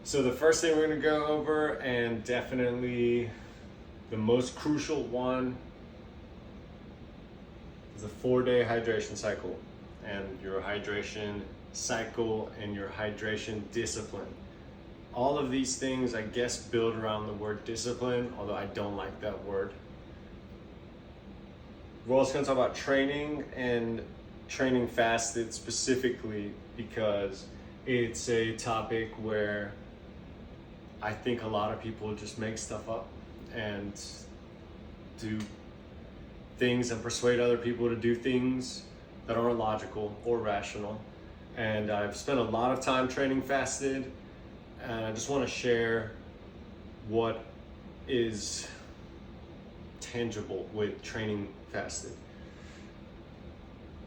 So the first thing we're gonna go over, and definitely the most crucial one, is a 4-day hydration cycle and your hydration cycle and your hydration discipline. All of these things, I guess, build around the word discipline, although I don't like that word. We're also gonna talk about training and training fasted specifically because it's a topic where I think a lot of people just make stuff up and do things and persuade other people to do things that aren't logical or rational. And I've spent a lot of time training fasted, and I just want to share what is tangible with training fasted.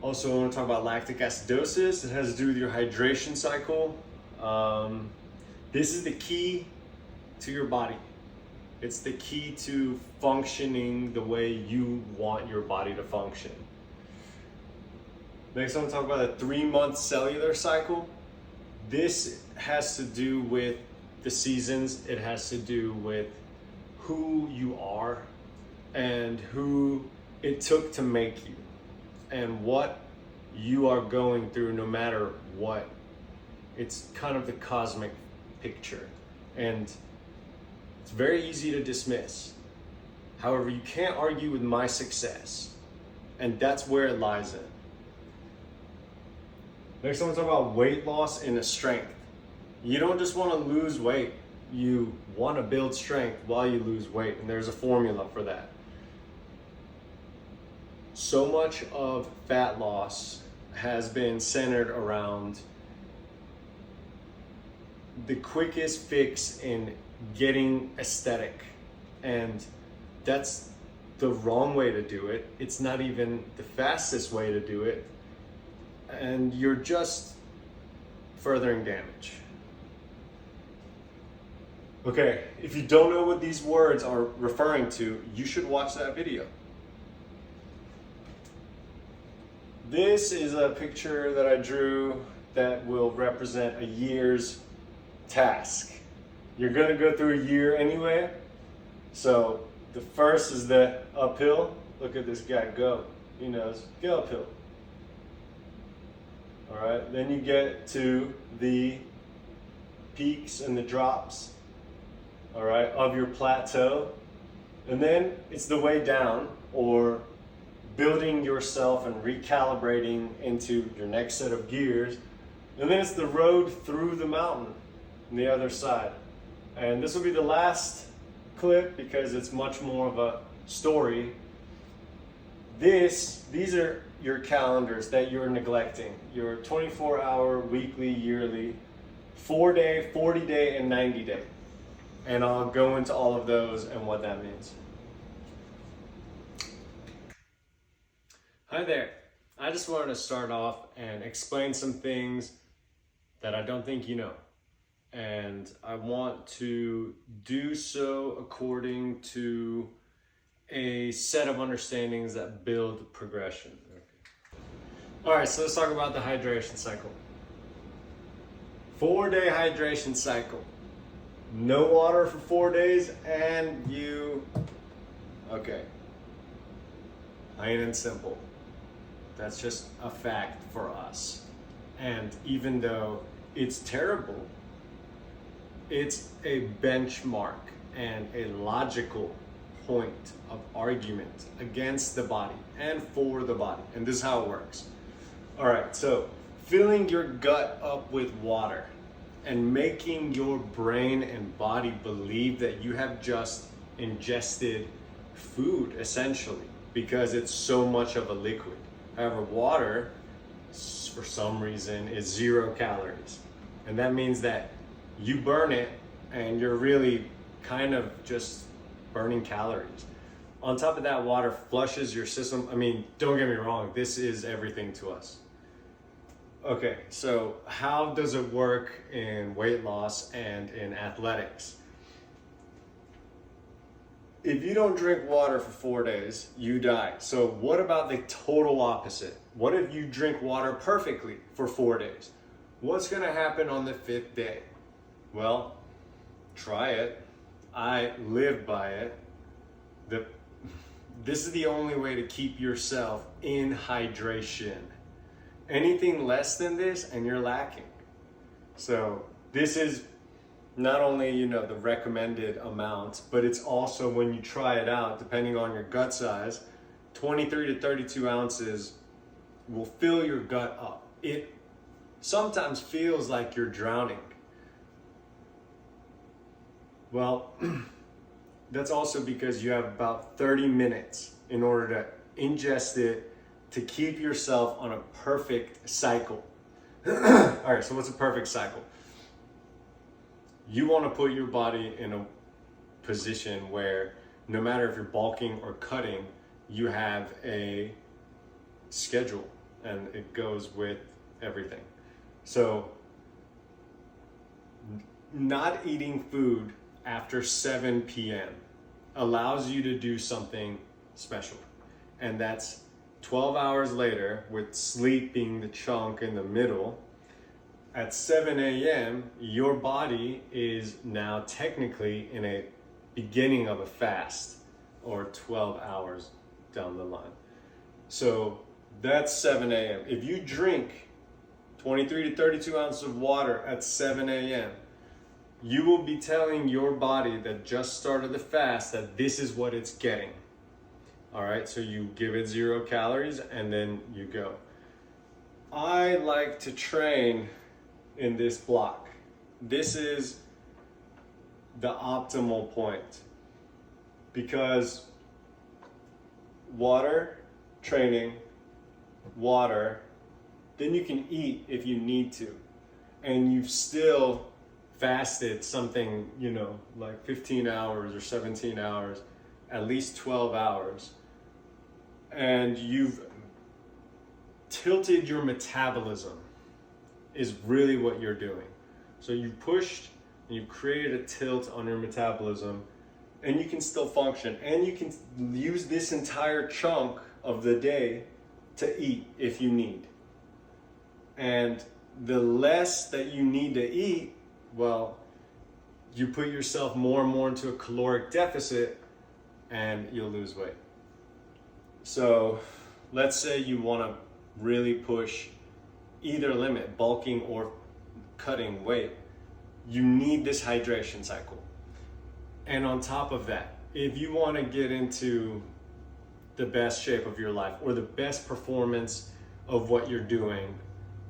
Also, I want to talk about lactic acidosis. It has to do with your hydration cycle. This is the key to your body. It's the key to functioning the way you want your body to function. Next, I want to talk about the 3-month cellular cycle. This has to do with the seasons. It has to do with who you are and who it took to make you and what you are going through no matter what. It's kind of the cosmic picture, and it's very easy to dismiss. However, you can't argue with my success, and that's where it lies in. Next, I want to talk about weight loss and strength. You don't just want to lose weight, you want to build strength while you lose weight, and there's a formula for that. So much of fat loss has been centered around the quickest fix in getting aesthetic, and that's the wrong way to do it. It's not even the fastest way to do it, and you're just furthering damage. Okay, if you don't know what these words are referring to, you should watch that video. This is a picture that I drew that will represent a year's task. You're gonna go through a year anyway. So the first is the uphill. Look at this guy go. He knows, go uphill. All right, then you get to the peaks and the drops, all right, of your plateau. And then it's the way down, or building yourself and recalibrating into your next set of gears. And then it's the road through the mountain on the other side. And this will be the last clip because it's much more of a story. These are your calendars that you're neglecting. Your 24-hour, weekly, yearly, 4-day, 40-day, and 90-day. And I'll go into all of those and what that means. Hi there. I just wanted to start off and explain some things that I don't think you know. And I want to do so according to a set of understandings that build progression. Okay. All right, so let's talk about the hydration cycle. 4-day hydration cycle. No water for 4 days, and okay. Plain and simple. That's just a fact for us. And even though it's terrible, it's a benchmark and a logical point of argument against the body and for the body. And this is how it works. All right, so filling your gut up with water and making your brain and body believe that you have just ingested food, essentially, because it's so much of a liquid. However, water, for some reason, is 0 calories. And that means that you burn it and you're really kind of just burning calories. On top of that, water flushes your system. I mean, don't get me wrong, this is everything to us. Okay, so how does it work in weight loss and in athletics? If you don't drink water for 4 days, you die. So what about the total opposite? What if you drink water perfectly for 4 days? What's gonna happen on the 5th day? Well, try it. I live by it. This is the only way to keep yourself in hydration. Anything less than this and you're lacking. So this is not only, you know, the recommended amount, but it's also when you try it out, depending on your gut size, 23 to 32 ounces will fill your gut up. It sometimes feels like you're drowning. Well, that's also because you have about 30 minutes in order to ingest it to keep yourself on a perfect cycle. All right, so what's a perfect cycle? You want to put your body in a position where no matter if you're bulking or cutting, you have a schedule and it goes with everything. So not eating food after 7 p.m. allows you to do something special. And that's 12 hours later, with sleep being the chunk in the middle. At 7 a.m., your body is now technically in a beginning of a fast, or 12 hours down the line. So that's 7 a.m. If you drink 23 to 32 ounces of water at 7 a.m., you will be telling your body that just started the fast that this is what it's getting. All right, so you give it 0 calories and then you go. I like to train in this block. This is the optimal point because water, training, water, then you can eat if you need to, and you've still fasted something, you know, like 15 hours or 17 hours, at least 12 hours, and you've tilted your metabolism is really what you're doing. So you pushed and you've created a tilt on your metabolism, and you can still function, and you can use this entire chunk of the day to eat if you need. And the less that you need to eat, well, you put yourself more and more into a caloric deficit and you'll lose weight. So let's say you want to really push either limit, bulking or cutting weight. You need this hydration cycle. And on top of that, if you want to get into the best shape of your life or the best performance of what you're doing,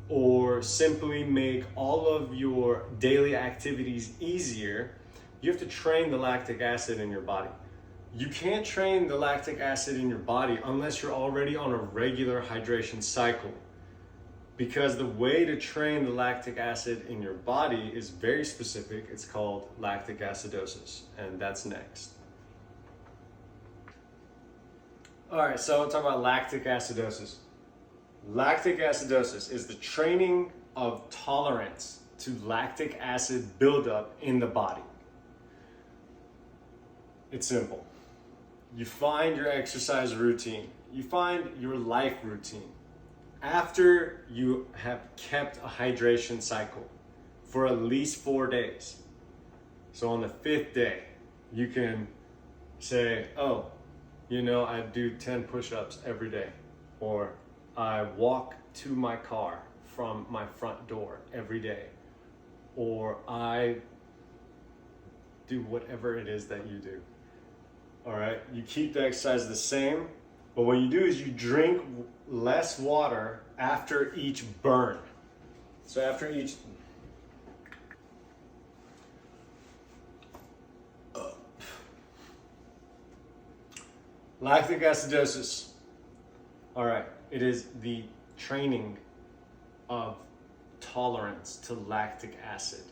or simply make all of your daily activities easier, you have to train the lactic acid in your body. You can't train the lactic acid in your body unless you're already on a regular hydration cycle. Because the way to train the lactic acid in your body is very specific. It's called lactic acidosis, and that's next. All right, so we'll talk about lactic acidosis. Lactic acidosis is the training of tolerance to lactic acid buildup in the body. It's simple. You find your exercise routine. You find your life routine. After you have kept a hydration cycle for at least 4 days. So on the 5th day, you can say, oh, you know, I do 10 push-ups every day, or I walk to my car from my front door every day, or I do whatever it is that you do. All right, you keep the exercise the same, but what you do is you drink less water after each burn. So after each lactic acidosis. All right. It is the training of tolerance to lactic acid.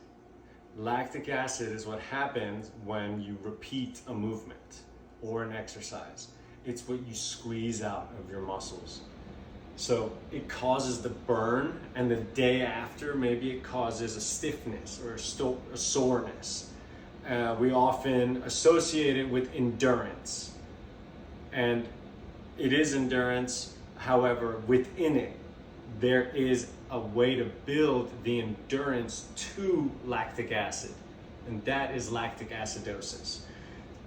Lactic acid is what happens when you repeat a movement or an exercise. It's what you squeeze out of your muscles. So it causes the burn, and the day after, maybe it causes a stiffness or a soreness. We often associate it with endurance. And it is endurance. However, within it, there is a way to build the endurance to lactic acid. and that is lactic acidosis.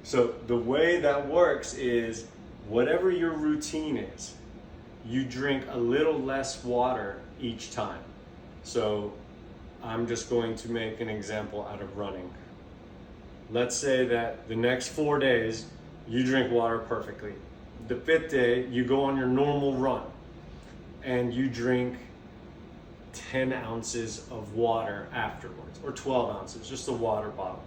So the way that works is whatever your routine is, you drink a little less water each time. So I'm just going to make an example out of running. Let's say that the next 4 days, you drink water perfectly. The 5th day, you go on your normal run and you drink 10 ounces of water afterwards, or 12 ounces, just a water bottle.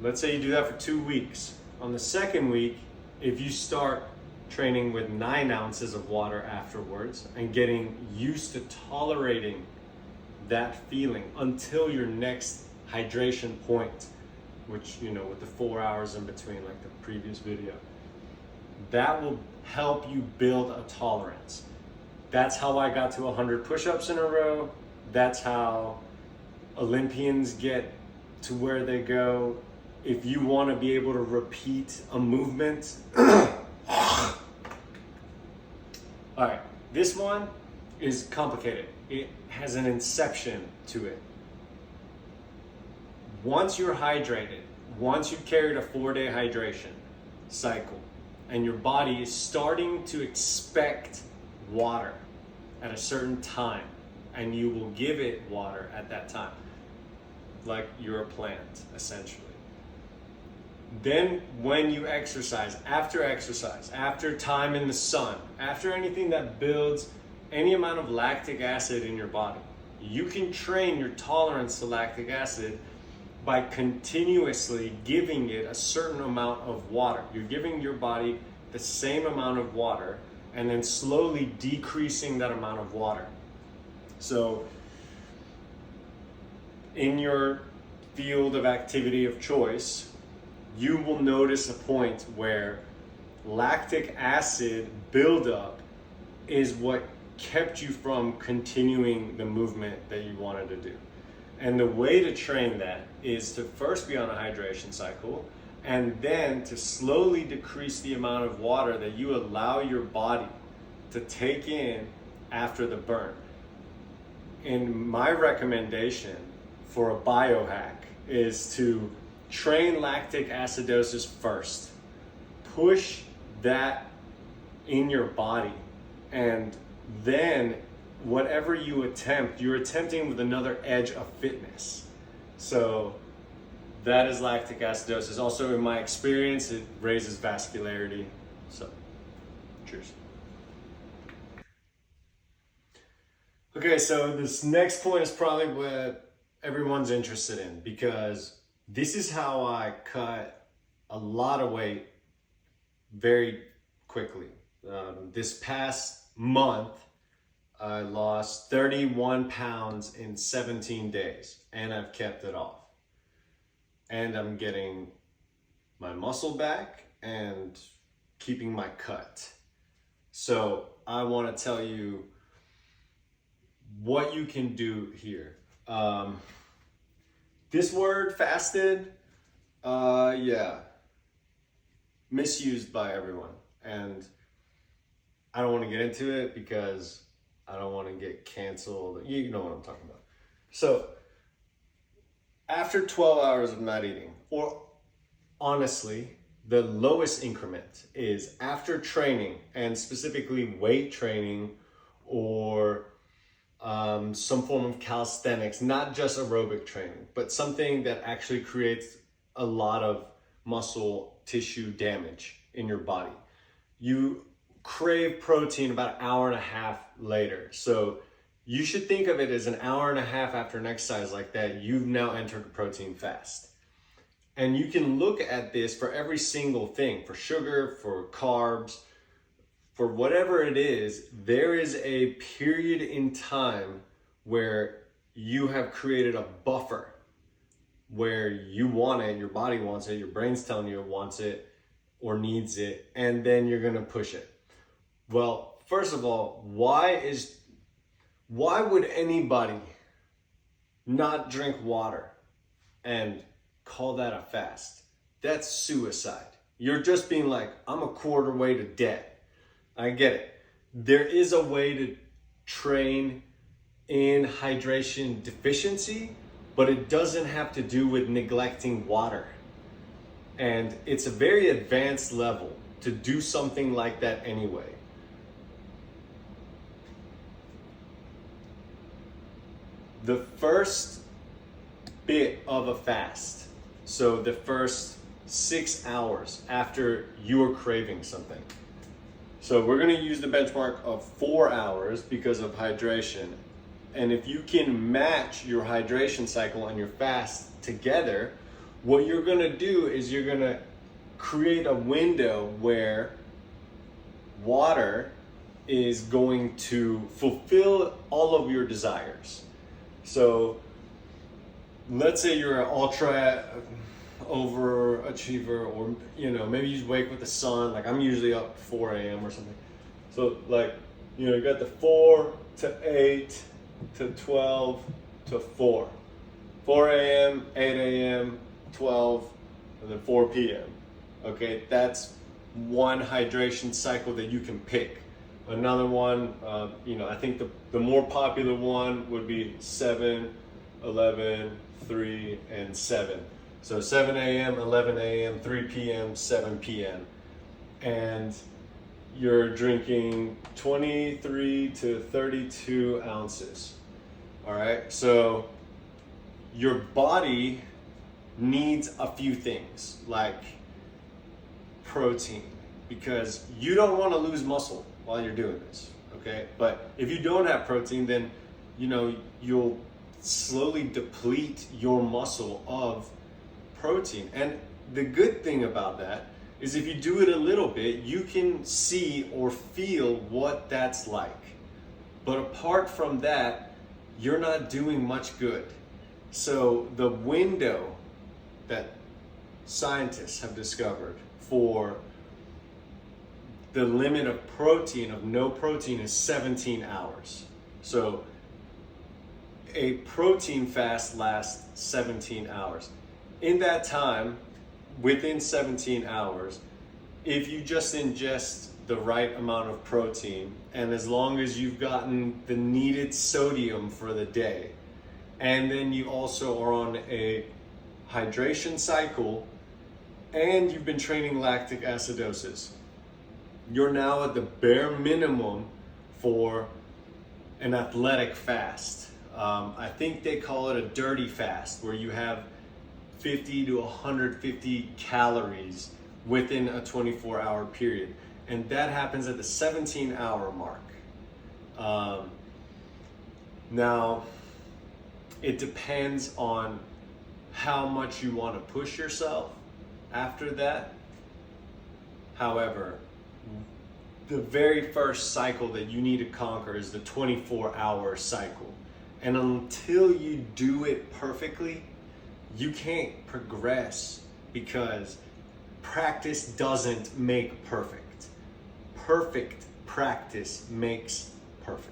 Let's say you do that for 2 weeks. On the second week, if you start training with 9 ounces of water afterwards and getting used to tolerating that feeling until your next hydration point, which, you know, with the 4 hours in between, like the previous video, that will help you build a tolerance. That's how I got to 100 push-ups in a row. That's how Olympians get to where they go. If you want to be able to repeat a movement. All right, this one is complicated. It has an inception to it. Once you're hydrated, once you've carried a 4-day hydration cycle, and your body is starting to expect water at a certain time, and you will give it water at that time, like you're a plant, essentially. Then when you exercise, after time in the sun, after anything that builds any amount of lactic acid in your body, you can train your tolerance to lactic acid by continuously giving it a certain amount of water. You're giving your body the same amount of water and then slowly decreasing that amount of water. So in your field of activity of choice, you will notice a point where lactic acid buildup is what kept you from continuing the movement that you wanted to do. And the way to train that is to first be on a hydration cycle, and then to slowly decrease the amount of water that you allow your body to take in after the burn. And my recommendation for a biohack is to train lactic acidosis first. Push that in your body, and then whatever you attempt, you're attempting with another edge of fitness. So that is lactic acidosis. Also, in my experience, it raises vascularity. So, cheers. Okay, so this next point is probably what everyone's interested in, because this is how I cut a lot of weight very quickly. This past month, I lost 31 pounds in 17 days, and I've kept it off. And I'm getting my muscle back and keeping my cut. So I want to tell you what you can do here. This word, fasted, misused by everyone. And I don't want to get into it because I don't want to get canceled. You know what I'm talking about. So after 12 hours of not eating, or honestly, the lowest increment is after training, and specifically weight training or some form of calisthenics, not just aerobic training, but something that actually creates a lot of muscle tissue damage in your body. You crave protein about an hour and a half later. So you should think of it as an hour and a half after an exercise like that, you've now entered a protein fast. And you can look at this for every single thing, for sugar, for carbs, for whatever it is. There is a period in time where you have created a buffer where you want it, your body wants it, your brain's telling you it wants it or needs it, and then you're gonna push it. Well, first of all, why would anybody not drink water and call that a fast? That's suicide. You're just being like, I'm a quarter way to dead. I get it. There is a way to train in hydration deficiency but it doesn't have to do with neglecting water. And it's a very advanced level to do something like that anyway. The first bit of a fast, so the first 6 hours after you are craving something. So we're gonna use the benchmark of 4 hours because of hydration. And if you can match your hydration cycle and your fast together, what you're gonna do is you're gonna create a window where water is going to fulfill all of your desires. So let's say you're an ultra overachiever, or maybe you wake with the sun. Like I'm usually up 4 a.m. or something. So like, you got the 4 to 8 to 12 to 4. 4 a.m., 8 a.m., 12, and then 4 p.m. Okay, that's one hydration cycle that you can pick. Another one, I think the more popular one would be 7, 11, 3, and 7. So 7 a.m., 11 a.m., 3 p.m., 7 p.m. And you're drinking 23 to 32 ounces. All right, so your body needs a few things like protein, because you don't want to lose muscle while you're doing this, okay? But if you don't have protein, then you'll slowly deplete your muscle of protein. And the good thing about that is if you do it a little bit, you can see or feel what that's like. But apart from that, you're not doing much good. So the window that scientists have discovered for the limit of protein, of no protein, is 17 hours. So a protein fast lasts 17 hours. In that time, within 17 hours, if you just ingest the right amount of protein, and as long as you've gotten the needed sodium for the day, and then you also are on a hydration cycle, and you've been training lactic acidosis, you're now at the bare minimum for an athletic fast. I think they call it a dirty fast, where you have 50 to 150 calories within a 24-hour period. And that happens at the 17-hour mark. Now, it depends on how much you want to push yourself after that. However, the very first cycle that you need to conquer is the 24-hour cycle. And until you do it perfectly, you can't progress, because practice doesn't make perfect. Perfect practice makes perfect.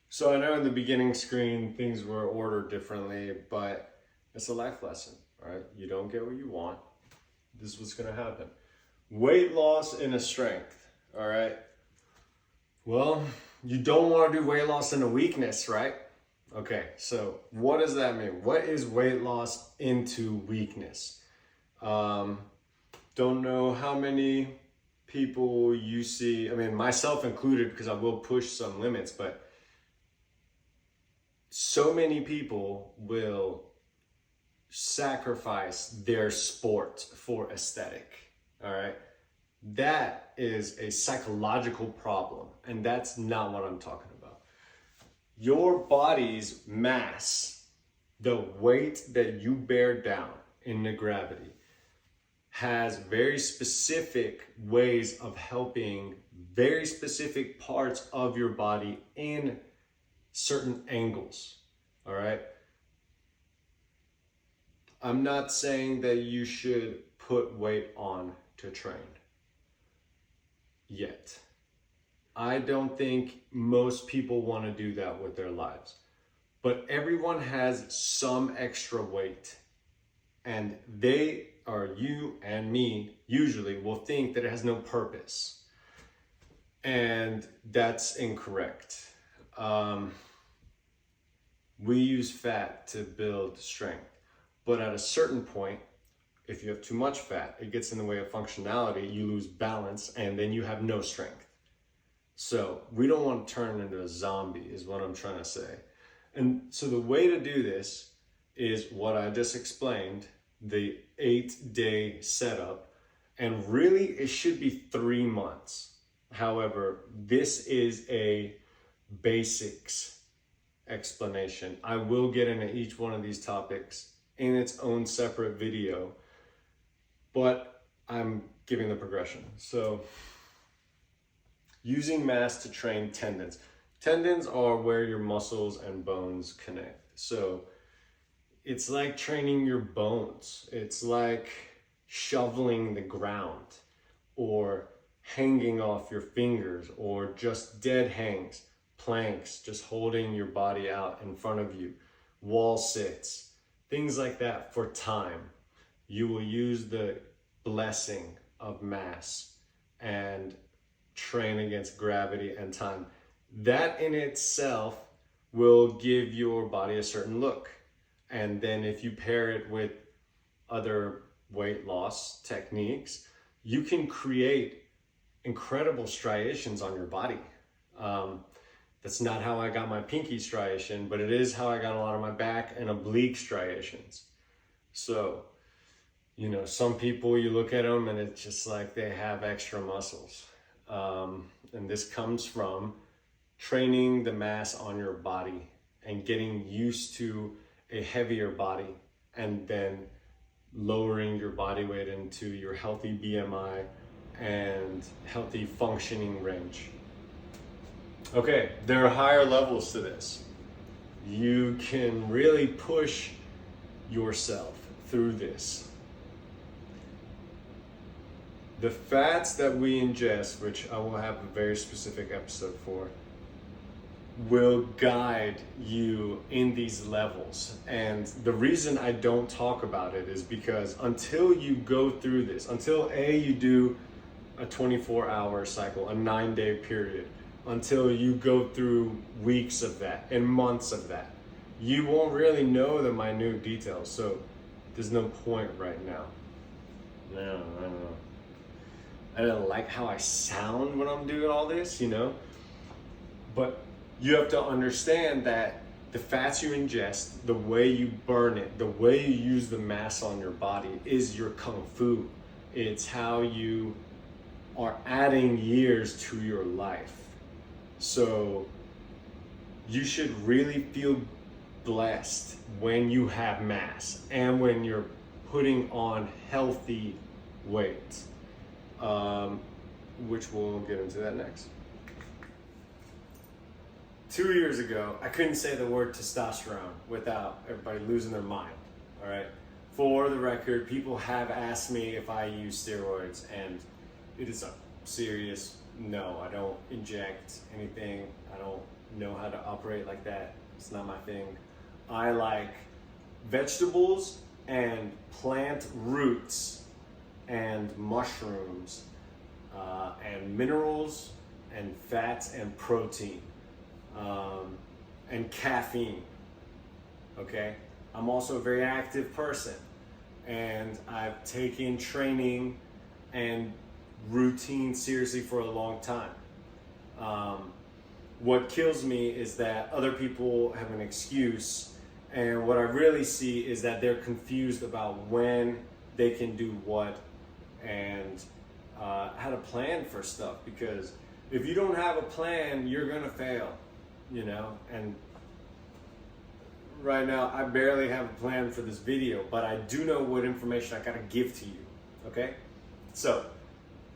So I know in the beginning screen things were ordered differently, but it's a life lesson, all right? You don't get what you want. This is what's gonna happen. Weight loss in a strength, all right? Well, you don't want to do weight loss in a weakness, right? Okay, so what does that mean? What is weight loss into weakness? Don't know how many people you see, I mean, myself included, because I will push some limits, but so many people will sacrifice their sport for aesthetic, all right? That is a psychological problem, and that's not what I'm talking about. Your body's mass, the weight that you bear down in the gravity, has very specific ways of helping very specific parts of your body in certain angles, all right? I'm not saying that you should put weight on to train yet. I don't think most people want to do that with their lives. But everyone has some extra weight, and they, or you and me, usually will think that it has no purpose. And that's incorrect. We use fat to build strength, but at a certain point, if you have too much fat, it gets in the way of functionality, you lose balance, and then you have no strength. So we don't want to turn into a zombie, is what I'm trying to say. And so the way to do this is what I just explained, the 8-day setup, and really it should be 3 months. However, this is a basics explanation. I will get into each one of these topics in its own separate video, but I'm giving the progression. So using mass to train tendons. Tendons are where your muscles and bones connect. So it's like training your bones. It's like shoveling the ground or hanging off your fingers or just dead hangs, planks, just holding your body out in front of you, wall sits, things like that for time. You will use the blessing of mass and train against gravity and time. That in itself will give your body a certain look. And then if you pair it with other weight loss techniques, you can create incredible striations on your body. That's not how I got my pinky striation, but it is how I got a lot of my back and oblique striations. So, you know, some people, you look at them and it's just like they have extra muscles. And this comes from training the mass on your body and getting used to a heavier body and then lowering your body weight into your healthy BMI and healthy functioning range. Okay, there are higher levels to this. You can really push yourself through this. The fats that we ingest, which I will have a very specific episode for, will guide you in these levels. And the reason I don't talk about it is because until you go through this, until you do a 24-hour cycle, a 9-day period, until you go through weeks of that and months of that, you won't really know the minute details. So there's no point right now. No, I don't know. I don't like how I sound when I'm doing all this, you know? But you have to understand that the fats you ingest, the way you burn it, the way you use the mass on your body is your kung fu. It's how you are adding years to your life. So you should really feel blessed when you have mass and when you're putting on healthy weight, which we'll get into that next. 2 years ago, I couldn't say the word testosterone without everybody losing their mind, all right? For the record, people have asked me if I use steroids, and it is a serious no. I don't inject anything. I don't know how to operate like that. It's not my thing. I like vegetables and plant roots and mushrooms and minerals and fats and protein. And caffeine, okay? I'm also a very active person, and I've taken training and routine seriously for a long time. What kills me is that other people have an excuse, and what I really see is that they're confused about when they can do what and how to plan for stuff, because if you don't have a plan, you're gonna fail. You know, and right now I barely have a plan for this video, but I do know what information I gotta give to you, okay? So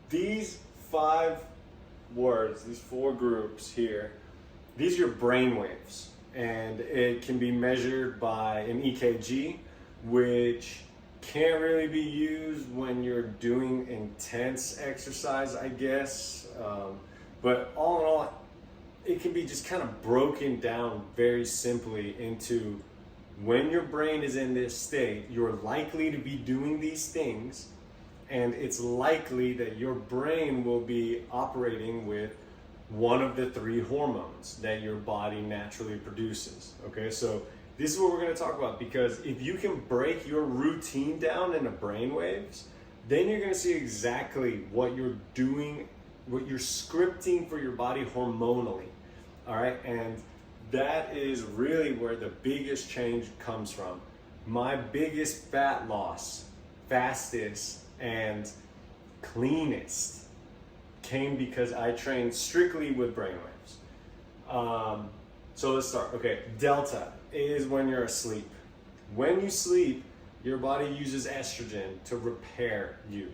these 5 words, these 4 groups here, these are your brain waves, and it can be measured by an EKG, which can't really be used when you're doing intense exercise, I guess, but all in all, it can be just kind of broken down very simply into when your brain is in this state, you're likely to be doing these things, and it's likely that your brain will be operating with one of the 3 hormones that your body naturally produces. Okay, so this is what we're going to talk about, because if you can break your routine down into brain waves, then you're going to see exactly what you're doing, what you're scripting for your body hormonally. All right, and that is really where the biggest change comes from. My biggest fat loss, fastest, and cleanest came because I trained strictly with brainwaves. So let's start. Okay, delta is when you're asleep. When you sleep, your body uses estrogen to repair you.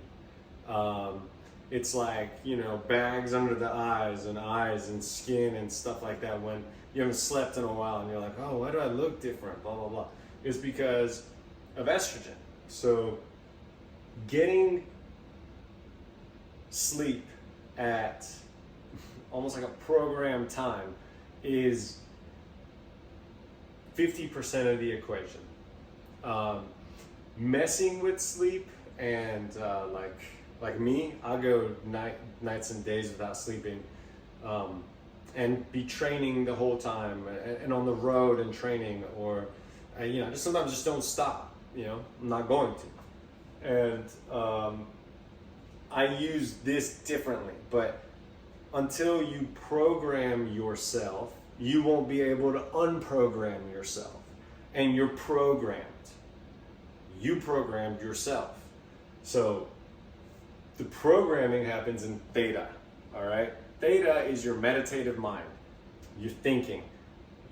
It's like, you know, bags under the eyes and skin and stuff like that when you haven't slept in a while and you're like, oh, why do I look different? Blah, blah, blah. It's because of estrogen. So getting sleep at almost like a programmed time is 50% of the equation. Messing with sleep and like me, I'll go nights and days without sleeping, and be training the whole time and on the road and training, or you know, just sometimes just don't stop. You know, I'm not going to, and I use this differently. But until you program yourself, you won't be able to unprogram yourself, and you're programmed. You programmed yourself. So the programming happens in theta, all right? Theta is your meditative mind, your thinking,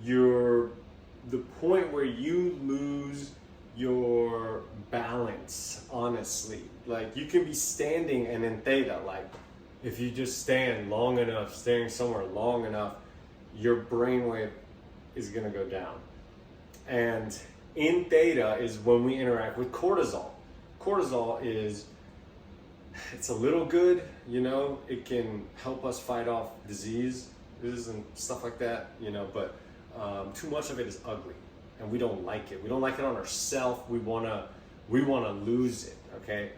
the point where you lose your balance, honestly. Like, you can be standing and in theta, like if you just stand long enough, staring somewhere long enough, your brainwave is gonna go down. And in theta is when we interact with cortisol. Cortisol it's a little good, you know, it can help us fight off diseases and stuff like that, you know, but too much of it is ugly and we don't like it. We don't like it on ourselves. We wanna lose it, okay?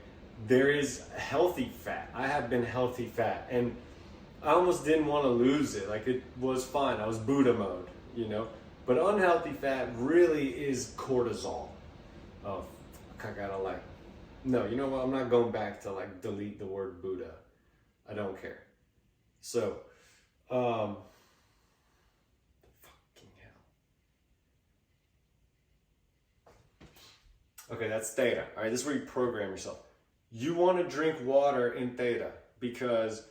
There is healthy fat. I have been healthy fat and I almost didn't want to lose it. Like, it was fine. I was Buddha mode, you know? But unhealthy fat really is cortisol. Oh, I gotta like, no, you know what? I'm not going back to like delete the word Buddha. I don't care. So, fucking hell. Okay, that's theta. All right, this is where you program yourself. You want to drink water in theta because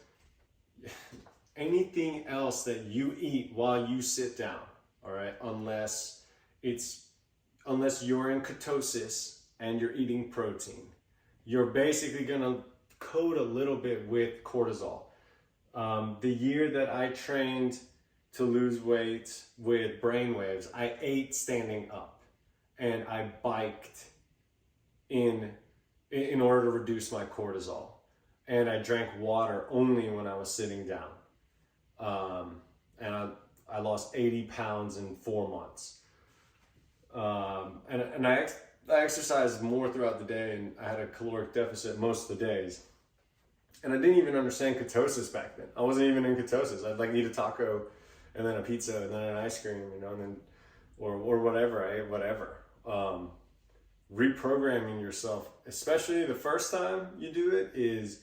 anything else that you eat while you sit down, all right, unless you're in ketosis and you're eating protein, you're basically gonna code a little bit with cortisol. The year that I trained to lose weight with brainwaves, I ate standing up and I biked in order to reduce my cortisol. And I drank water only when I was sitting down. And I lost 80 pounds in 4 months. And I exercised more throughout the day, and I had a caloric deficit most of the days. And I didn't even understand ketosis back then. I wasn't even in ketosis. I'd like eat a taco and then a pizza and then an ice cream, you know, and then, or whatever. I ate whatever. Reprogramming yourself, especially the first time you do it, is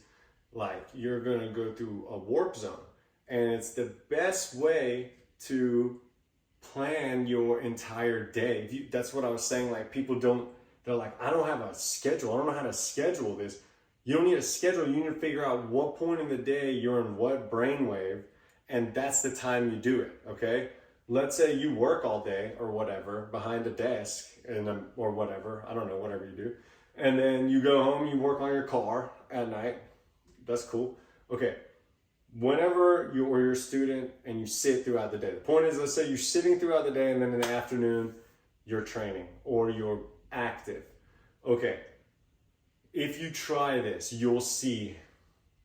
like you're going to go through a warp zone. And it's the best way to plan your entire day. That's what I was saying. Like, they're like, I don't have a schedule. I don't know how to schedule this. You don't need a schedule. You need to figure out what point in the day you're in what brainwave, and that's the time you do it, okay? Let's say you work all day or whatever behind a desk or whatever, I don't know, whatever you do. And then you go home, you work on your car at night. That's cool. Okay. Whenever you're a student and you sit throughout the day, the point is, let's say you're sitting throughout the day and then in the afternoon you're training or you're active. Okay, if you try this, you'll see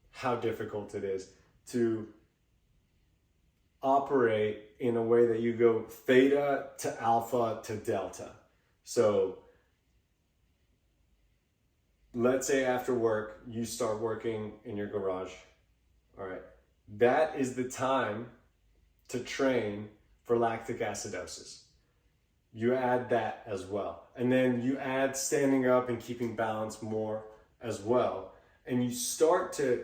how difficult it is to operate in a way that you go theta to alpha to delta. So let's say after work you start working in your garage. All right. that is the time to train for lactic acidosis. You add that as well. And then you add standing up and keeping balance more as well. And you start to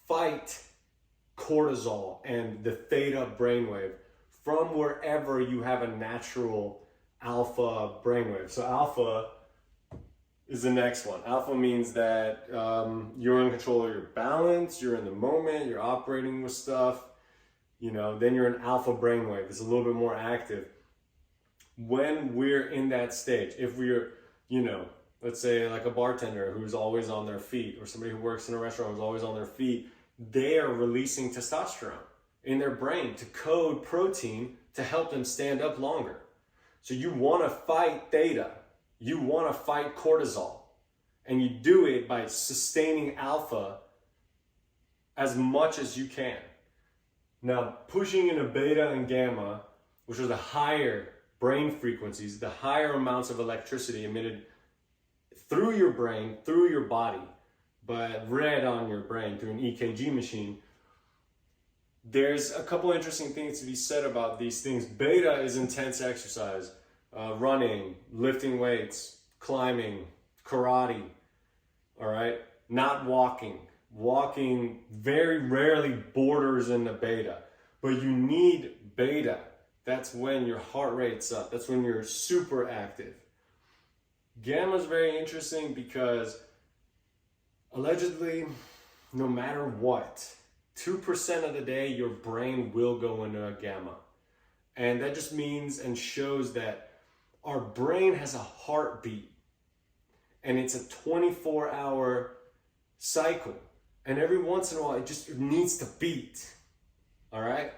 fight cortisol and the theta brainwave from wherever you have a natural alpha brainwave. So alpha is the next one. Alpha means that you're in control of your balance, you're in the moment, you're operating with stuff, then you're an alpha brainwave. It's a little bit more active. When we're in that stage, if we're, let's say like a bartender who's always on their feet, or somebody who works in a restaurant who's always on their feet, they are releasing testosterone in their brain to code protein to help them stand up longer. So you want to fight theta. You want to fight cortisol, and you do it by sustaining alpha as much as you can. Now, pushing into beta and gamma, which are the higher brain frequencies, the higher amounts of electricity emitted through your brain, through your body, but read on your brain through an EKG machine. There's a couple interesting things to be said about these things. Beta is intense exercise. Running, lifting weights, climbing, karate, all right? Not walking. Walking very rarely borders into beta, but you need beta. That's when your heart rate's up. That's when you're super active. Gamma is very interesting because allegedly, no matter what, 2% of the day, your brain will go into a gamma. And that just means and shows that our brain has a heartbeat, and it's a 24-hour cycle. And every once in a while, it just needs to beat, all right?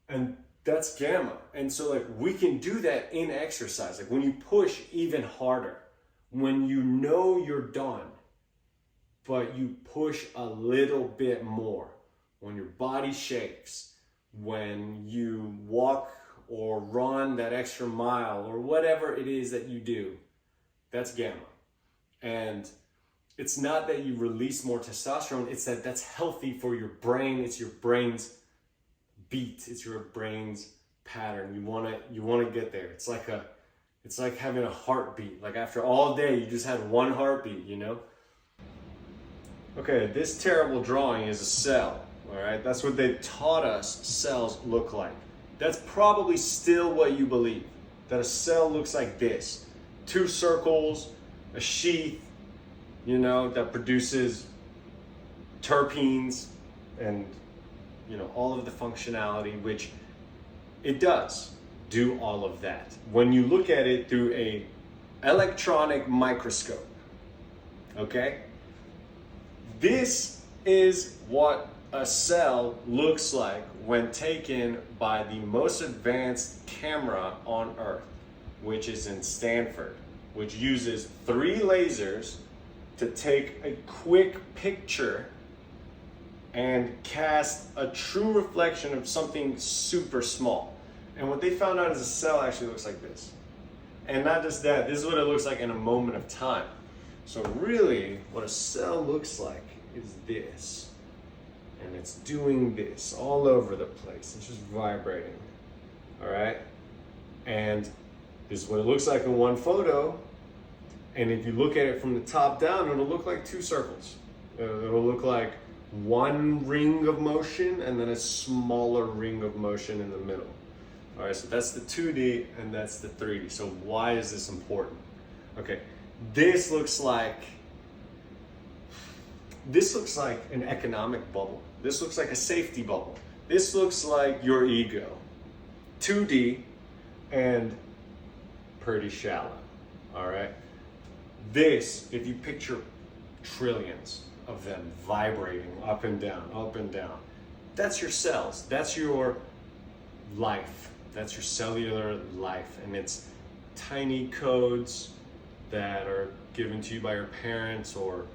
And that's gamma. And so like we can do that in exercise. Like when you push even harder, when you know you're done, but you push a little bit more, when your body shakes, when you walk or run that extra mile or whatever it is that you do, that's gamma. And it's not that you release more testosterone, it's that that's healthy for your brain. It's your brain's beat, it's your brain's pattern. You wanna get there. It's like having a heartbeat. Like after all day, you just had one heartbeat, Okay, this terrible drawing is a cell, all right? That's what they taught us cells look like. That's probably still what you believe, that a cell looks like this. 2 circles, a sheath, that produces terpenes and, all of the functionality, which it does do all of that. When you look at it through a electronic microscope, okay? This is what a cell looks like when taken by the most advanced camera on Earth, which is in Stanford, which uses 3 lasers to take a quick picture and cast a true reflection of something super small. And what they found out is a cell actually looks like this. And not just that, this is what it looks like in a moment of time. So really, what a cell looks like is this. And it's doing this all over the place. It's just vibrating, all right? And this is what it looks like in one photo. And if you look at it from the top down, it'll look like 2 circles. It'll look like one ring of motion and then a smaller ring of motion in the middle. All right, so that's the 2D and that's the 3D. So why is this important? Okay, this looks like an economic bubble. This looks like a safety bubble. This looks like your ego. 2D and pretty shallow, all right? This, if you picture trillions of them vibrating up and down, that's your cells, that's your life, that's your cellular life, and it's tiny codes that are given to you by your parents or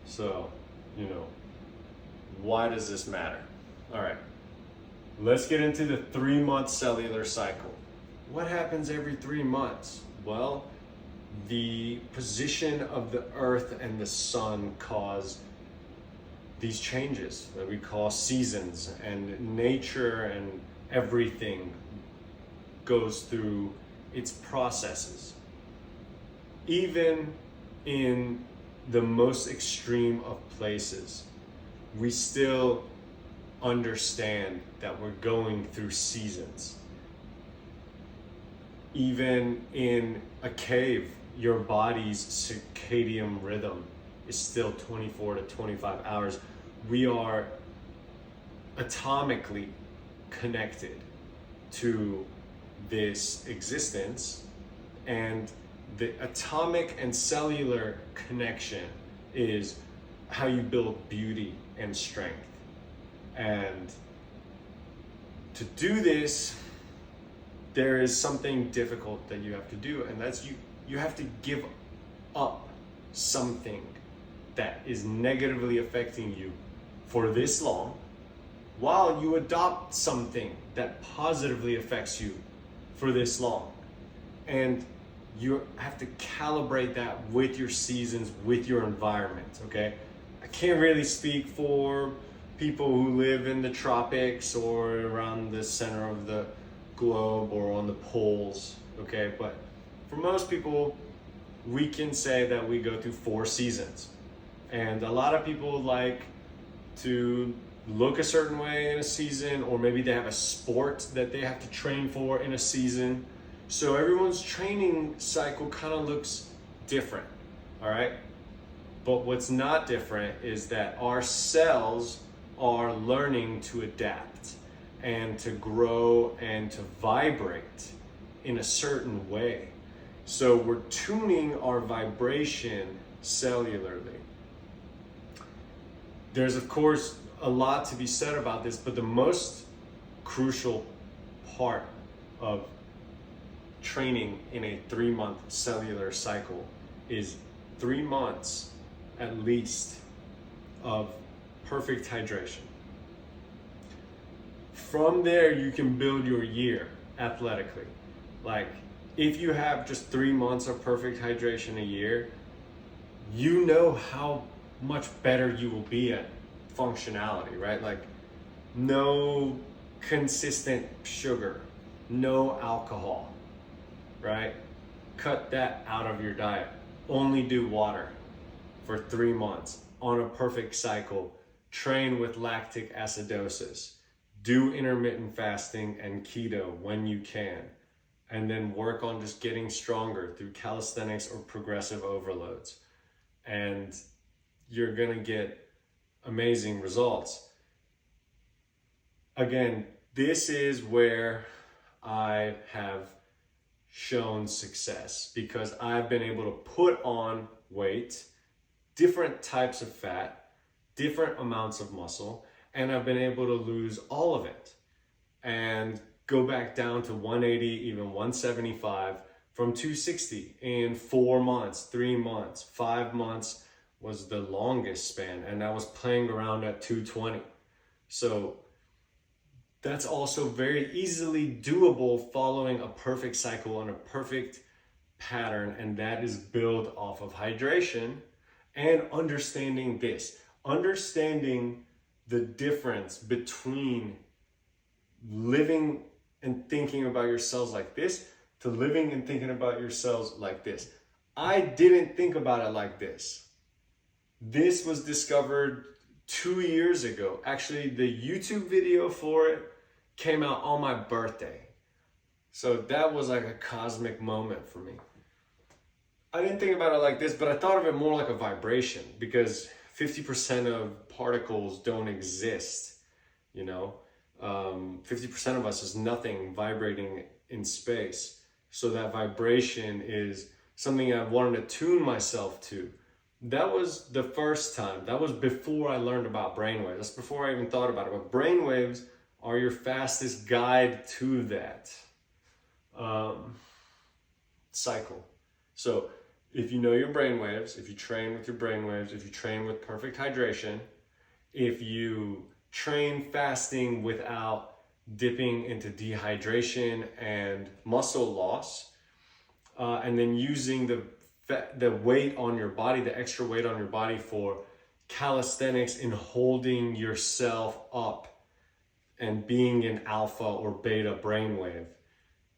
so, why does this matter? All right, let's get into the 3-month cellular cycle. What happens every 3 months? Well, the position of the Earth and the Sun cause these changes that we call seasons, and nature and everything goes through its processes. Even in the most extreme of places, we still understand that we're going through seasons. Even in a cave, your body's circadian rhythm is still 24 to 25 hours. We are atomically connected to this existence, and the atomic and cellular connection is how you build beauty and strength. And to do this, there is something difficult that you have to do, and that's you have to give up something that is negatively affecting you for this long, while you adopt something that positively affects you for this long. And you have to calibrate that with your seasons, with your environment, okay? I can't really speak for people who live in the tropics or around the center of the globe or on the poles, okay? But for most people, we can say that we go through 4 seasons. And a lot of people like to look a certain way in a season, or maybe they have a sport that they have to train for in a season. So everyone's training cycle kind of looks different, all right? But what's not different is that our cells are learning to adapt and to grow and to vibrate in a certain way. So we're tuning our vibration cellularly. There's, of course, a lot to be said about this, but the most crucial part of training in a 3-month cellular cycle is 3 months at least of perfect hydration. From there, you can build your year athletically. Like, if you have just 3 months of perfect hydration a year, you know how much better you will be at functionality, right? Like, no consistent sugar, no alcohol, right? Cut that out of your diet. Only do water for 3 months on a perfect cycle. Train with lactic acidosis. Do intermittent fasting and keto when you can. And then work on just getting stronger through calisthenics or progressive overloads. And you're gonna get amazing results. Again, this is where I have shown success, because I've been able to put on weight, different types of fat, different amounts of muscle, and I've been able to lose all of it and go back down to 180, even 175 from 260 in 4 months, 3 months, 5 months was the longest span, and I was playing around at 220. So that's also very easily doable following a perfect cycle and a perfect pattern, and that is built off of hydration and understanding this. Understanding the difference between living and thinking about yourselves like this to living and thinking about yourselves like this. I didn't think about it like this. This was discovered 2 years ago. Actually, the YouTube video for it came out on my birthday. So that was like a cosmic moment for me. I didn't think about it like this, but I thought of it more like a vibration, because 50% of particles don't exist, you know? 50% of us is nothing vibrating in space. So that vibration is something I wanted to tune myself to. That was the first time. That was before I learned about brainwaves. That's before I even thought about it. But brainwaves are your fastest guide to that cycle. So if you know your brainwaves, if you train with your brainwaves, if you train with perfect hydration, if you train fasting without dipping into dehydration and muscle loss, and then using the weight on your body, the extra weight on your body for calisthenics in holding yourself up and being an alpha or beta brainwave.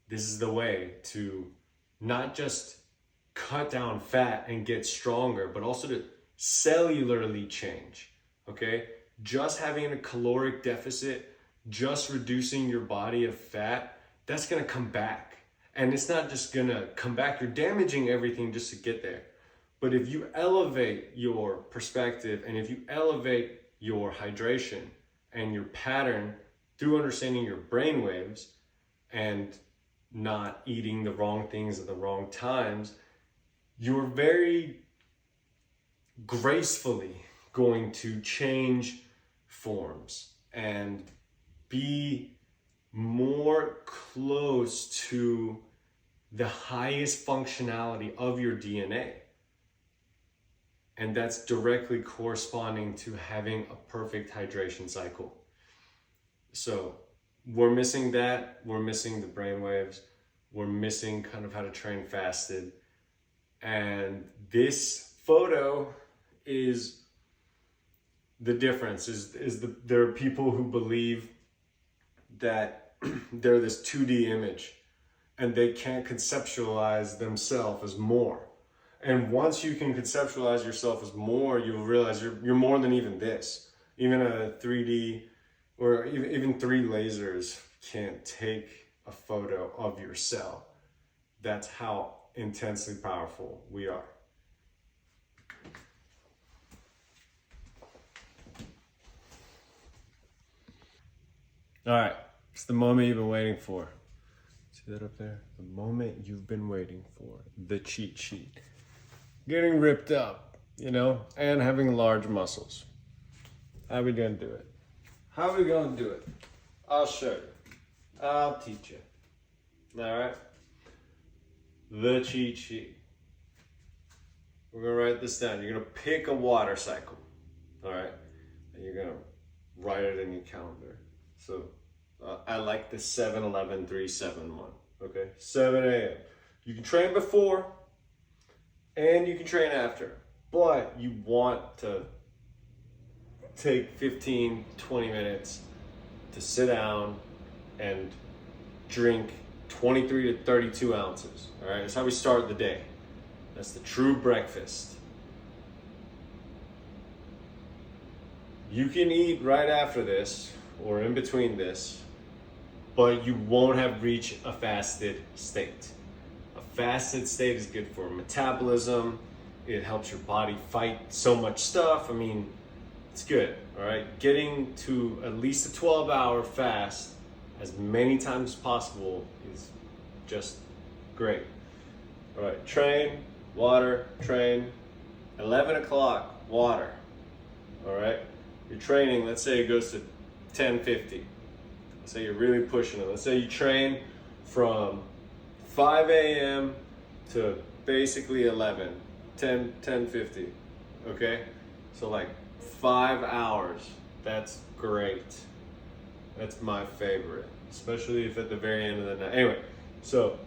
This is the way to not just cut down fat and get stronger, but also to cellularly change, okay? Just having a caloric deficit, just reducing your body of fat, that's gonna come back. And it's not just gonna come back, you're damaging everything just to get there. But if you elevate your perspective and if you elevate your hydration and your pattern through understanding your brain waves and not eating the wrong things at the wrong times, you're very gracefully going to change forms and be more close to the highest functionality of your DNA. And that's directly corresponding to having a perfect hydration cycle. So we're missing that. We're missing the brainwaves. We're missing kind of how to train fasted. And this photo is the difference. There are people who believe that they're this 2D image and they can't conceptualize themselves as more. And once you can conceptualize yourself as more, you'll realize you're more than even this. Even a 3D or even 3 lasers can't take a photo of your cell. That's how intensely powerful we are. All right, it's the moment you've been waiting for. See that up there? The moment you've been waiting for. The cheat sheet. Getting ripped up, you know, and having large muscles. How are we gonna do it? How are we gonna do it? I'll show you. I'll teach you. All right? The cheat sheet. We're gonna write this down. You're gonna pick a water cycle, all right? And you're gonna write it in your calendar. So I like the 7-11-3-7 one, okay? 7 a.m. You can train before and you can train after, but you want to take 15, 20 minutes to sit down and drink 23 to 32 ounces, all right? That's how we start the day. That's the true breakfast. You can eat right after this or in between this, but you won't have reached a fasted state. A fasted state is good for metabolism. It helps your body fight so much stuff. I mean, it's good, all right? Getting to at least a 12-hour fast as many times as possible is just great. All right, train, water, train. 11 o'clock, water, all right? Your training, let's say it goes to 10:50. Let's say you're really pushing it. Let's say you train from 5 a.m. to basically 10:50, okay? So like 5 hours, that's great. That's my favorite, especially if at the very end of the night. Anyway, so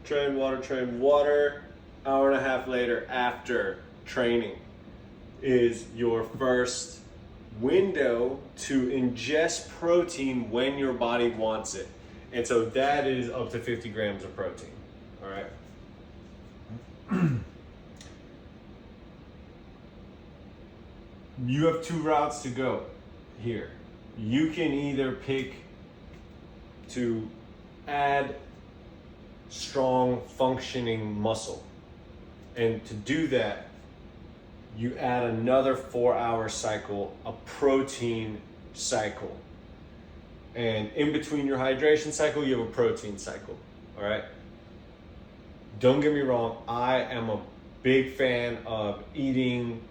train, water, hour and a half later after training is your first window to ingest protein when your body wants it. And so that is up to 50 grams of protein, all right? You have 2 routes to go here. You can either pick to add strong functioning muscle. And to do that, you add another 4-hour cycle, a protein cycle. And in between your hydration cycle, you have a protein cycle, all right? Don't get me wrong, I am a big fan of eating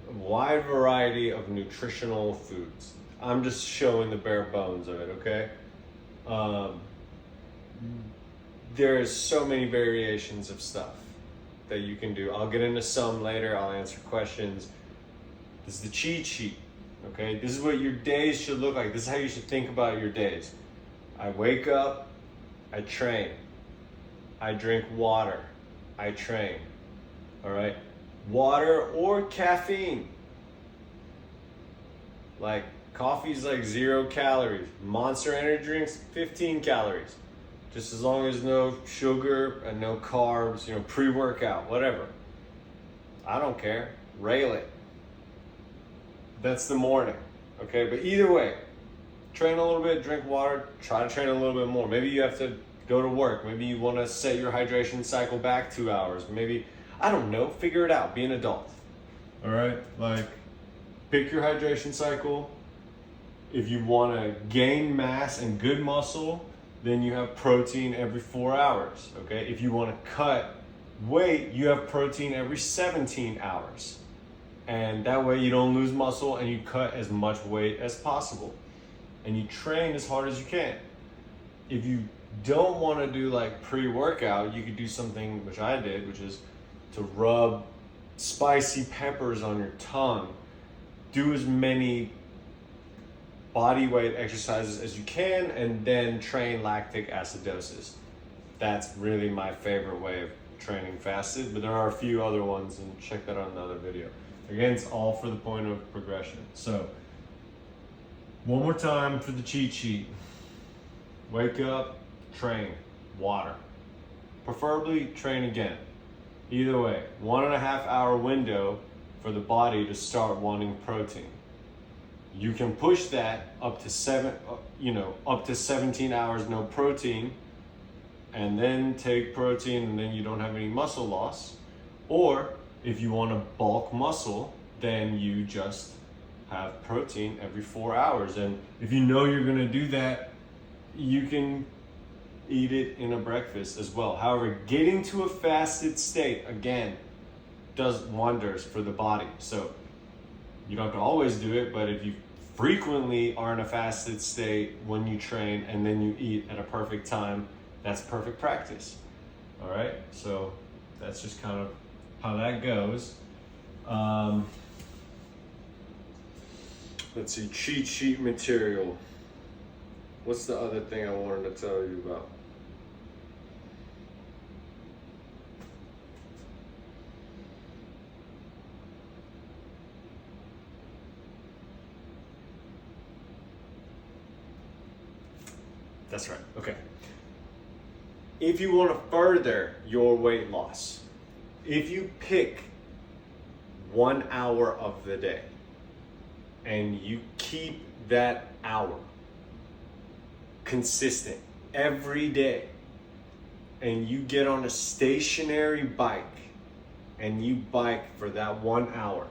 a wide variety of nutritional foods. I'm just showing the bare bones of it, okay? There's so many variations of stuff that you can do. I'll get into some later. I'll answer questions. This is the cheat sheet, okay? This is what your days should look like. This is how you should think about your days. I wake up, I train. I drink water, I train, all right? water or caffeine. Like coffee's like 0 calories. Monster energy drinks, 15 calories. Just as long as no sugar and no carbs, pre-workout, whatever. I don't care. Rail it. That's the morning. Okay, but either way, train a little bit, drink water, try to train a little bit more. Maybe you have to go to work. Maybe you want to set your hydration cycle back 2 hours. Maybe, I don't know, figure it out. Be an adult. All right? Like, pick your hydration cycle. If you want to gain mass and good muscle, then you have protein every 4 hours. Okay? If you want to cut weight, you have protein every 17 hours. And that way you don't lose muscle and you cut as much weight as possible. And you train as hard as you can. If you don't want to do like pre-workout, you could do something which I did, which is to rub spicy peppers on your tongue. Do as many body weight exercises as you can, and then train lactic acidosis. That's really my favorite way of training fasted, but there are a few other ones, and check that out in another video. Again, it's all for the point of progression. So, one more time for the cheat sheet. Wake up, train, water. Preferably train again. Either way, 1.5 hour window for the body to start wanting protein. You can push that up to 17 hours no protein, and then take protein, and then you don't have any muscle loss. Or if you want to bulk muscle, then you just have protein every 4 hours. And if you know you're going to do that, you can eat it in a breakfast as well. However, getting to a fasted state, again, does wonders for the body. So you don't have to always do it, but if you frequently are in a fasted state when you train and then you eat at a perfect time, that's perfect practice. All right, so that's just kind of how that goes. Let's see, cheat sheet material. What's the other thing I wanted to tell you about? That's right, okay. If you want to further your weight loss, if you pick 1 hour of the day and you keep that hour consistent every day, and you get on a stationary bike and you bike for that 1 hour,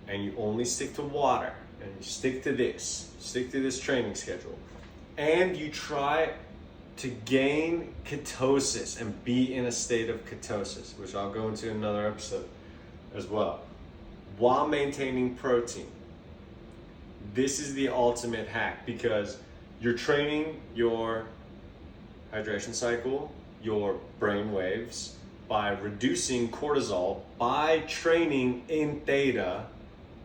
and you only stick to water, and you stick to this training schedule, and you try to gain ketosis and be in a state of ketosis, which I'll go into in another episode as well, while maintaining protein. This is the ultimate hack, because you're training your hydration cycle, your brain waves, by reducing cortisol, by training in theta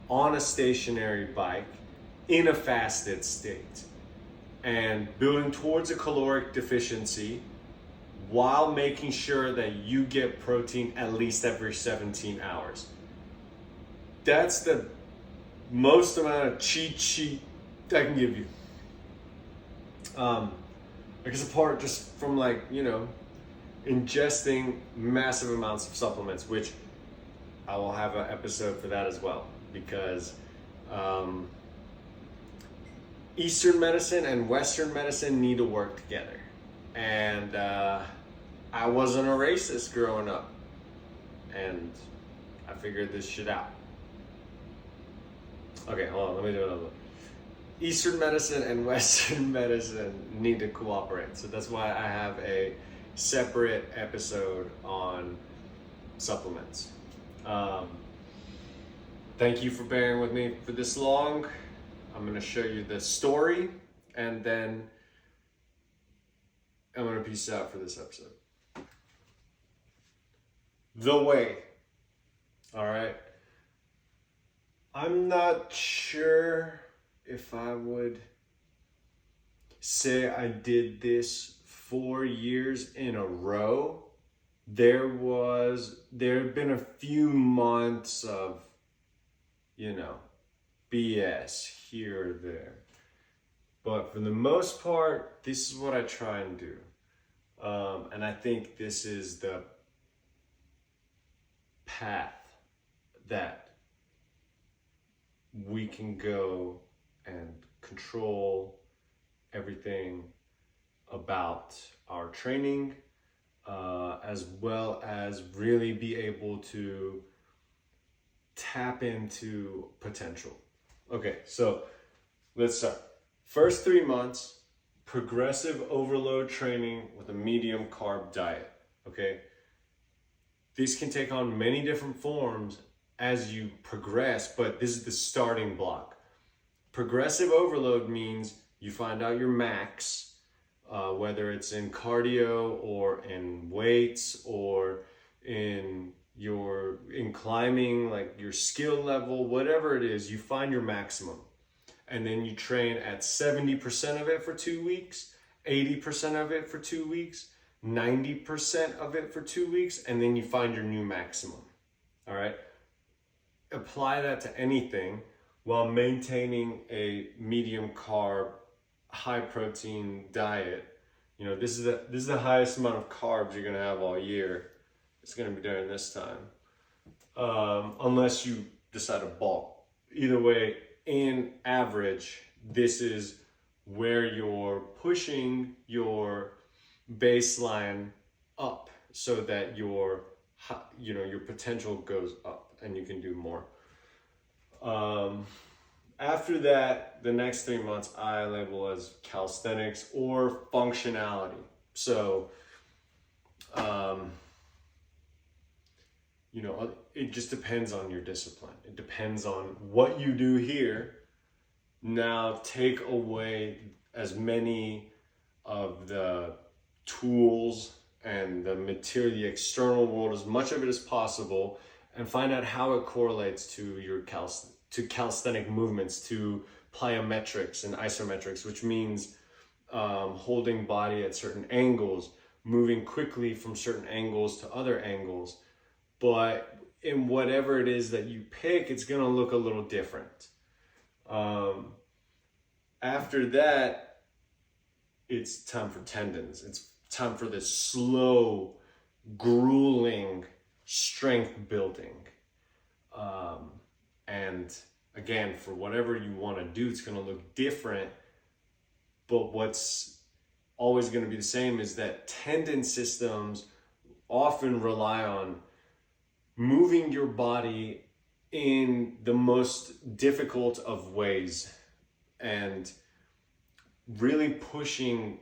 on a stationary bike in a fasted state, and building towards a caloric deficiency while making sure that you get protein at least every 17 hours. That's the most amount of cheat sheet I can give you. Because apart just from ingesting massive amounts of supplements, which I will have an episode for that as well, because Eastern medicine and Western medicine need to work together. And I wasn't a racist growing up, and I figured this shit out. Okay, hold on, let me do another one. Eastern medicine and Western medicine need to cooperate. So that's why I have a separate episode on supplements. Thank you for bearing with me for this long. I'm going to show you the story, and then I'm going to peace out for this episode. The way. All right. I'm not sure if I would say I did this 4 years in a row, there had been a few months of, you know, BS here or there. But for the most part, this is what I try and do. And I think this is the path that we can go and control everything about our training, as well as really be able to tap into potential. Okay, so let's start. First 3 months, progressive overload training with a medium carb diet. Okay, these can take on many different forms as you progress, but this is the starting block. Progressive overload means you find out your max, whether it's in cardio or in weights or in climbing, like your skill level, whatever it is, you find your maximum. And then you train at 70% of it for 2 weeks, 80% of it for 2 weeks, 90% of it for 2 weeks, and then you find your new maximum. All right? Apply that to anything while maintaining a medium carb, high protein diet. You know, this is the highest amount of carbs you're gonna have all year. It's gonna be during this time, unless you decide to bulk. Either way, in average, this is where you're pushing your baseline up so that your potential goes up and you can do more. After that, the next 3 months I label as calisthenics or functionality. So, it just depends on your discipline. It depends on what you do here. Now take away as many of the tools and the material, the external world, as much of it as possible, and find out how it correlates to your calisthenic movements, to plyometrics and isometrics, which means holding body at certain angles, moving quickly from certain angles to other angles. But in whatever it is that you pick, it's gonna look a little different. After that, it's time for tendons. It's time for this slow, grueling strength building. And again, for whatever you want to do, it's going to look different. But what's always going to be the same is that tendon systems often rely on moving your body in the most difficult of ways and really pushing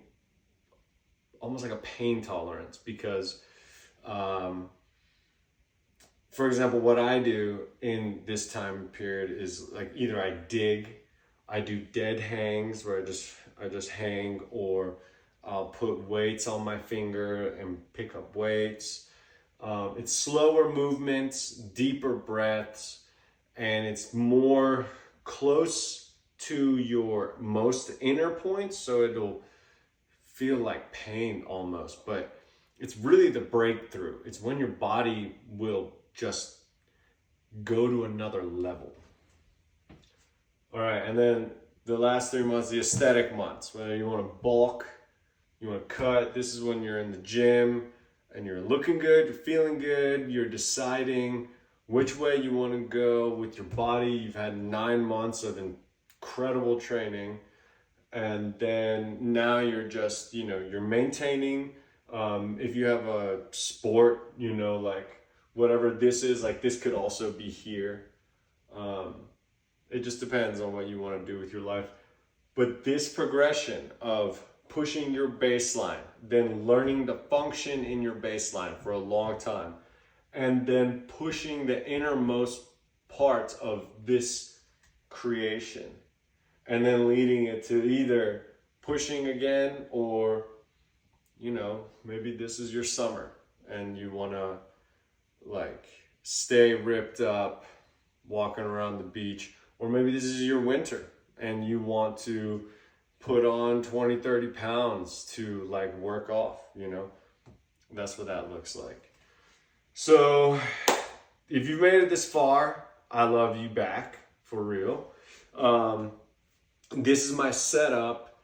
almost like a pain tolerance, because for example, what I do in this time period is like either I do dead hangs where I just hang, or I'll put weights on my finger and pick up weights. It's slower movements, deeper breaths, and it's more close to your most inner points, so it'll feel like pain almost, but it's really the breakthrough. It's when your body will just go to another level. All right, and then the last 3 months, the aesthetic months, whether you want to bulk, you want to cut. This is when you're in the gym and you're looking good, you're feeling good, you're deciding which way you want to go with your body. You've had 9 months of incredible training, and then now you're just, you're maintaining. If you have a sport, like whatever this is, like this could also be here. It just depends on what you want to do with your life. But this progression of pushing your baseline, then learning to function in your baseline for a long time, and then pushing the innermost parts of this creation, and then leading it to either pushing again, or maybe this is your summer and you want to like stay ripped up walking around the beach, or maybe this is your winter and you want to put on 20-30 pounds to like work off. That's what that looks like. So if you've made it this far, I love you back, for real. This is my setup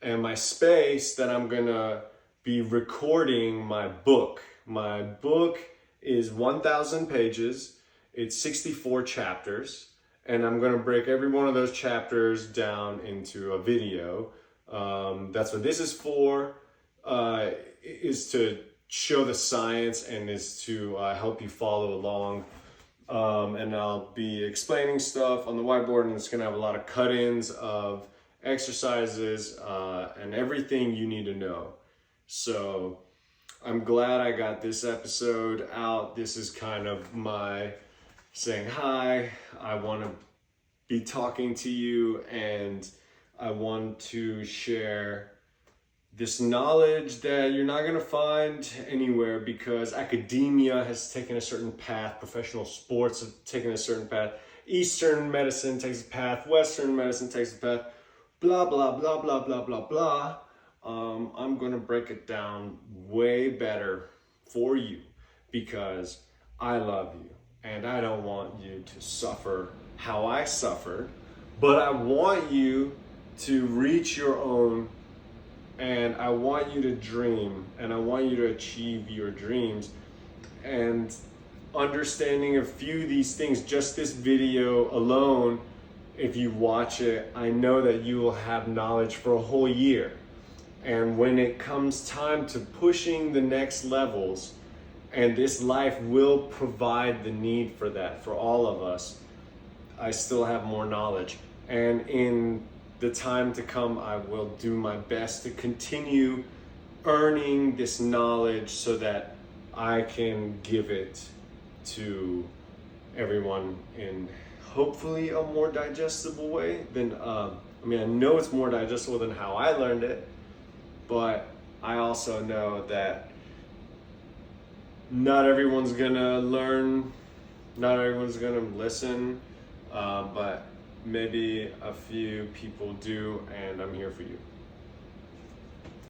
and my space that I'm gonna be recording my book. My book is 1,000 pages. It's 64 chapters, and I'm gonna break every one of those chapters down into a video. That's what this is for, is to show the science and is to help you follow along. And I'll be explaining stuff on the whiteboard, and it's gonna have a lot of cut-ins of exercises and everything you need to know. So I'm glad I got this episode out. This is kind of my saying hi. I want to be talking to you, and I want to share this knowledge that you're not going to find anywhere, because academia has taken a certain path, professional sports have taken a certain path, Eastern medicine takes a path, Western medicine takes a path, blah, blah, blah, blah, blah, blah, blah. I'm going to break it down way better for you, because I love you and I don't want you to suffer how I suffered, but I want you to reach your own, and I want you to dream, and I want you to achieve your dreams. And understanding a few of these things, just this video alone, if you watch it, I know that you will have knowledge for a whole year. And when it comes time to pushing the next levels, and this life will provide the need for that for all of us, I still have more knowledge. And in the time to come, I will do my best to continue earning this knowledge so that I can give it to everyone in hopefully a more digestible way than, I know it's more digestible than how I learned it, but I also know that not everyone's gonna learn, not everyone's gonna listen, but maybe a few people do, and I'm here for you.